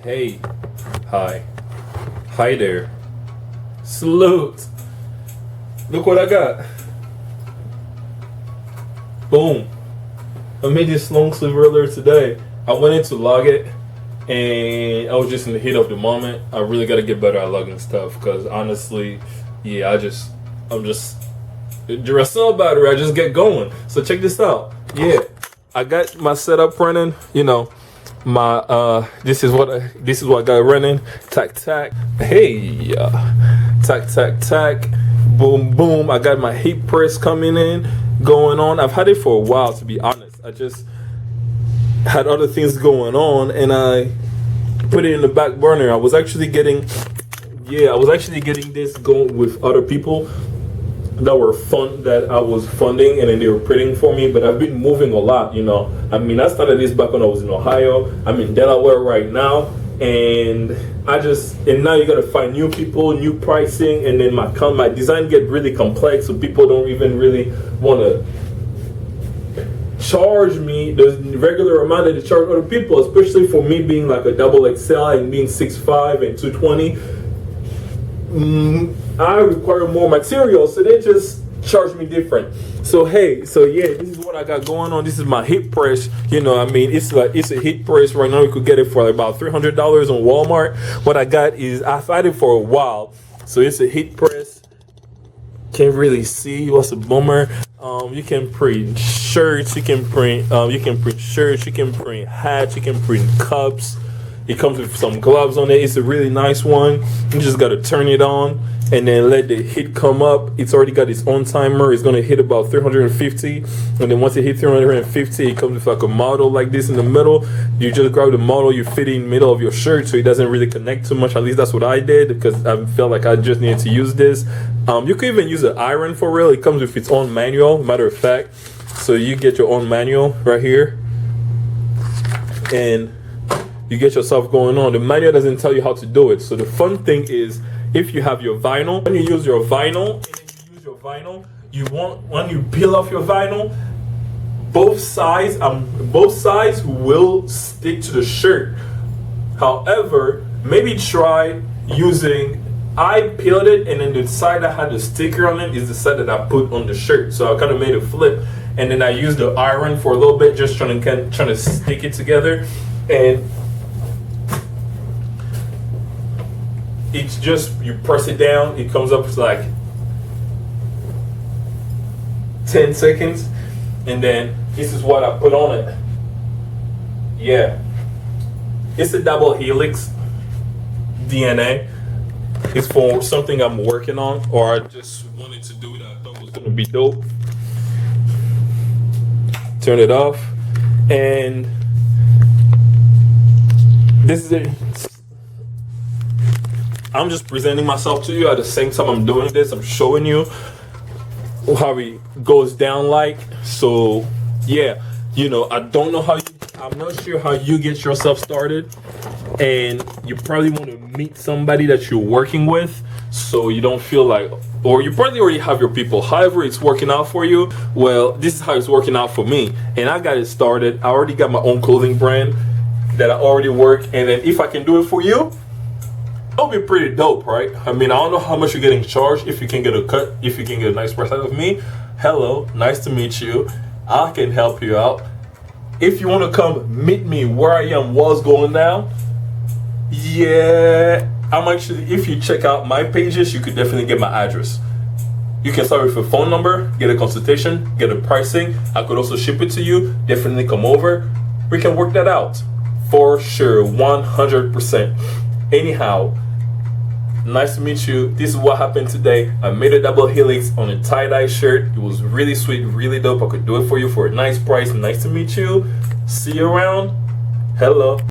Hey, hi there. Salute. Look what I got. Boom. I made this long sleeve earlier today. I went in to log it and I was just in the heat of the moment. I really got to get better at logging stuff because honestly, yeah, I'm just Duracell battery. I just get going. So check this out. Yeah, I got my setup running. You know, my this is what I got running. Tack tack. Hey, tack tack tack. Boom boom. I got my heat press coming in, going on. I've had it for a while, to be honest. I just had other things going on and I put it in the back burner. I was actually getting this going with other people that I was funding, and then they were printing for me. But I've been moving a lot, you know. I mean, I started this back when I was in Ohio. I'm in Delaware right now, and now you gotta find new people, new pricing, and then my design get really complex, so people don't even really want to charge me the regular amount that they charge other people, especially for me being like a double XL and being 6'5" and 220. I require more material, so they just charge me different. So yeah, this is what I got going on. This is my heat press. You know, I mean, it's a heat press right now. You could get it for like about $300 on Walmart. What I got is I've had it for a while, so it's a heat press. Can't really see. What's a bummer? You can print shirts. You can print shirts. You can print hats. You can print cups. It comes with some gloves on it. It's a really nice one. You just gotta turn it on and then let the heat come up. It's already got its own timer. It's gonna hit about 350, and then once it hits 350, it comes with like a model like this in the middle. You just grab the model, you fit it in the middle of your shirt, so it doesn't really connect too much. At least that's what I did, because I felt like I just needed to use this. You could even use an iron for real. It comes with its own manual, matter of fact. So you get your own manual right here, and you get yourself going on. The manual doesn't tell you how to do it. So the fun thing is, if you have your vinyl, when you use your vinyl, when you peel off your vinyl, both sides will stick to the shirt. However, maybe try using, I peeled it, and then the side that had the sticker on it is the side that I put on the shirt. So I kind of made a flip, and then I used the iron for a little bit, just trying to stick it together. And it's just, you press it down, it comes up to like 10 seconds, and then this is what I put on it. Yeah, it's a double helix DNA. It's for something I'm working on, or I just wanted to do that I thought was gonna be dope. Turn it off, and this is it. I'm just presenting myself to you. At the same time I'm doing this, I'm showing you how it goes down like. So yeah, you know, I'm not sure how you get yourself started, and you probably want to meet somebody that you're working with, so you don't feel like, or you probably already have your people. However it's working out for you, well, this is how it's working out for me, and I got it started. I already got my own clothing brand that I already work, and then if I can do it for you, that'll be pretty dope, right? I mean, I don't know how much you're getting charged. If you can get a cut, if you can get a nice price out of me, hello, nice to meet you. I can help you out. If you want to come meet me where I am, what's going down, yeah, I'm actually, if you check out my pages, you could definitely get my address. You can start with a phone number, get a consultation, get a pricing. I could also ship it to you. Definitely come over. We can work that out for sure, 100%. Anyhow, nice to meet you. This is what happened today. I made a double helix on a tie-dye shirt. It was really sweet, really dope. I could do it for you for a nice price. Nice to meet you. See you around. Hello.